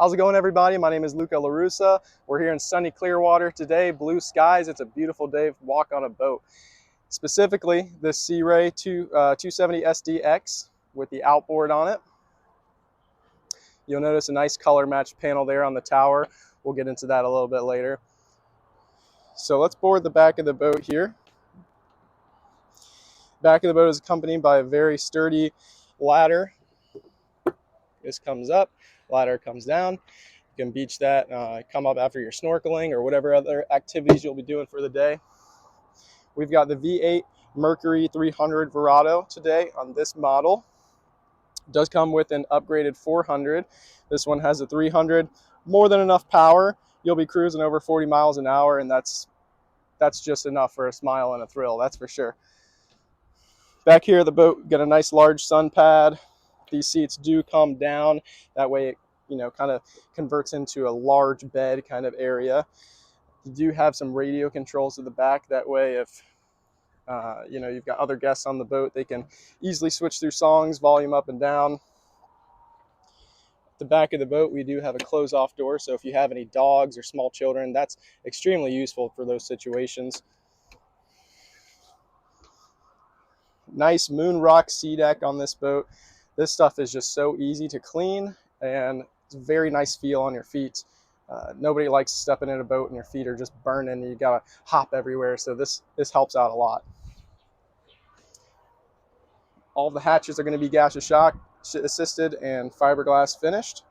How's it going, everybody? My name is Luca LaRussa. We're here in sunny Clearwater today, blue skies. It's a beautiful day to walk on a boat. Specifically, this Sea Ray 270 SDX with the outboard on it. You'll notice a nice color match panel there on the tower. We'll get into that a little bit later. So let's board the back of the boat here. Back of the boat is accompanied by a very sturdy ladder. This comes up, ladder comes down. You can beach that, come up after your snorkeling or whatever other activities you'll be doing for the day. We've got the V8 Mercury 300 Verado today on this model. It does come with an upgraded 400. This one has a 300, more than enough power. You'll be cruising over 40 miles an hour, and that's just enough for a smile and a thrill, that's for sure. Back here at the boat, got a nice large sun pad. These seats do come down. That way it, kind of converts into a large bed kind of area. You do have some radio controls to the back. That way if, you've got other guests on the boat, they can easily switch through songs, volume up and down. At the back of the boat, we do have a close-off door. So if you have any dogs or small children, that's extremely useful for those situations. Nice moon rock sea deck on this boat. This stuff is just so easy to clean, and it's a very nice feel on your feet. Nobody likes stepping in a boat and your feet are just burning and you gotta hop everywhere, so this helps out a lot. All the hatches are going to be gaseous shock assisted and fiberglass finished.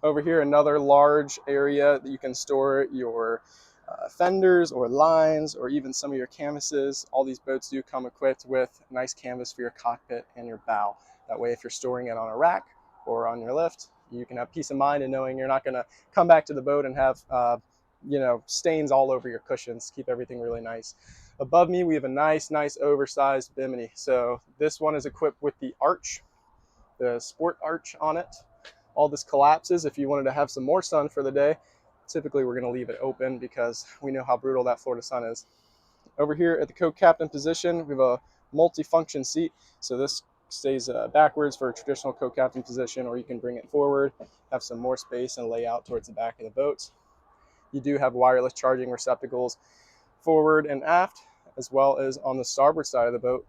Over here, another large area that you can store your fenders or lines or even some of your canvases. All these boats do come equipped with a nice canvas for your cockpit and your bow. That way, if you're storing it on a rack or on your lift, you can have peace of mind in knowing you're not going to come back to the boat and have stains all over your cushions. Keep everything really nice. Above me, we have a nice oversized bimini. So this one is equipped with the arch, the sport arch on it. All this collapses if you wanted to have some more sun for the day. Typically, we're going to leave it open because we know how brutal that Florida sun is. Over here at the co-captain position, we have a multi-function seat. So this stays backwards for a traditional co-captain position, or you can bring it forward, have some more space and lay out towards the back of the boat. You do have wireless charging receptacles forward and aft, as well as on the starboard side of the boat,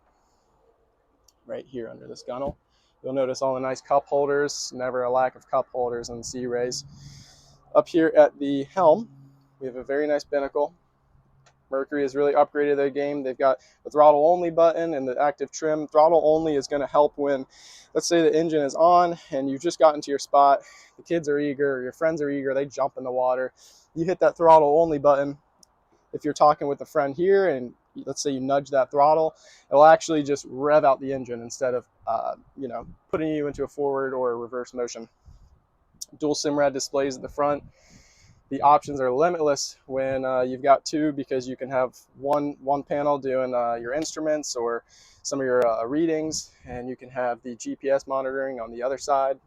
right here under this gunnel. You'll notice all the nice cup holders, never a lack of cup holders on Sea Rays. Up here at the helm, we have a very nice binnacle. Mercury has really upgraded their game. They've got the throttle only button and the active trim. Throttle only is going to help when, let's say the engine is on and you've just gotten to your spot, the kids are eager, your friends are eager, they jump in the water. You hit that throttle only button. If you're talking with a friend here and let's say you nudge that throttle, it'll actually just rev out the engine instead of putting you into a forward or a reverse motion. Dual SIMRAD displays at the front. The options are limitless when you've got two, because you can have one panel doing your instruments or some of your readings, and you can have the GPS monitoring on the other side.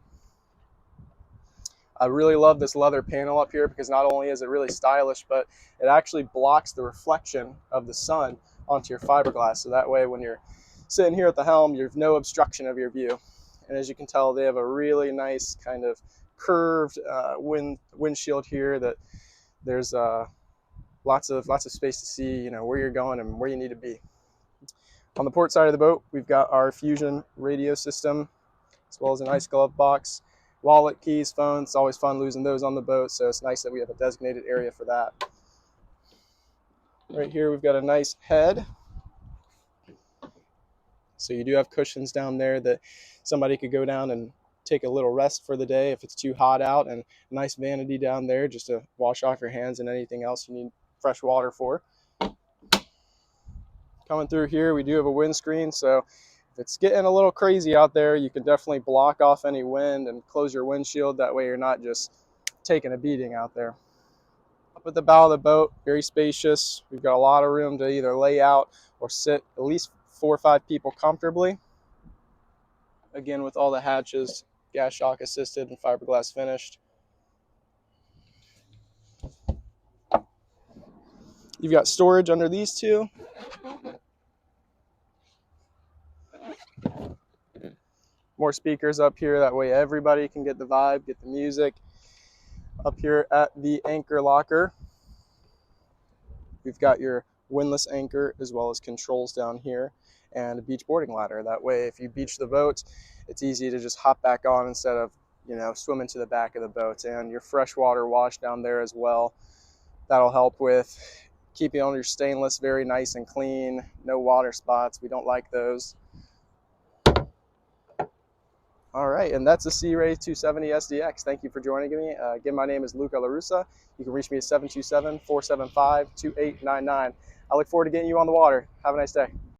I really love this leather panel up here because not only is it really stylish, but it actually blocks the reflection of the sun onto your fiberglass. So that way when you're sitting here at the helm, you have no obstruction of your view. And as you can tell, they have a really nice kind of curved windshield here that there's lots of space to see where you're going and where you need to be. On the port side of the boat, we've got our Fusion radio system, as well as a nice glove box, wallet, keys, phones. It's always fun losing those on the boat, so it's nice that we have a designated area for that. Right here we've got a nice head. So you do have cushions down there that somebody could go down and take a little rest for the day if it's too hot out, and a nice vanity down there just to wash off your hands and anything else you need fresh water for. Coming through here, we do have a windscreen, so if it's getting a little crazy out there, you can definitely block off any wind and close your windshield. That way you're not just taking a beating out there. Up at the bow of the boat, very spacious. We've got a lot of room to either lay out or sit at least 4 or 5 people comfortably. Again, with all the hatches gas shock assisted and fiberglass finished. You've got storage under these two. More speakers up here, that way everybody can get the vibe, get the music. Up here at the anchor locker, we've got your windlass anchor as well as controls down here and a beach boarding ladder. That way, if you beach the boat, it's easy to just hop back on instead of, you know, swimming to the back of the boat. And your freshwater wash down there as well. That'll help with keeping all your stainless very nice and clean. No water spots. We don't like those. All right, and that's the Sea Ray 270 SDX. Thank you for joining me. Again, my name is Luca LaRussa. You can reach me at 727-475-2899. I look forward to getting you on the water. Have a nice day.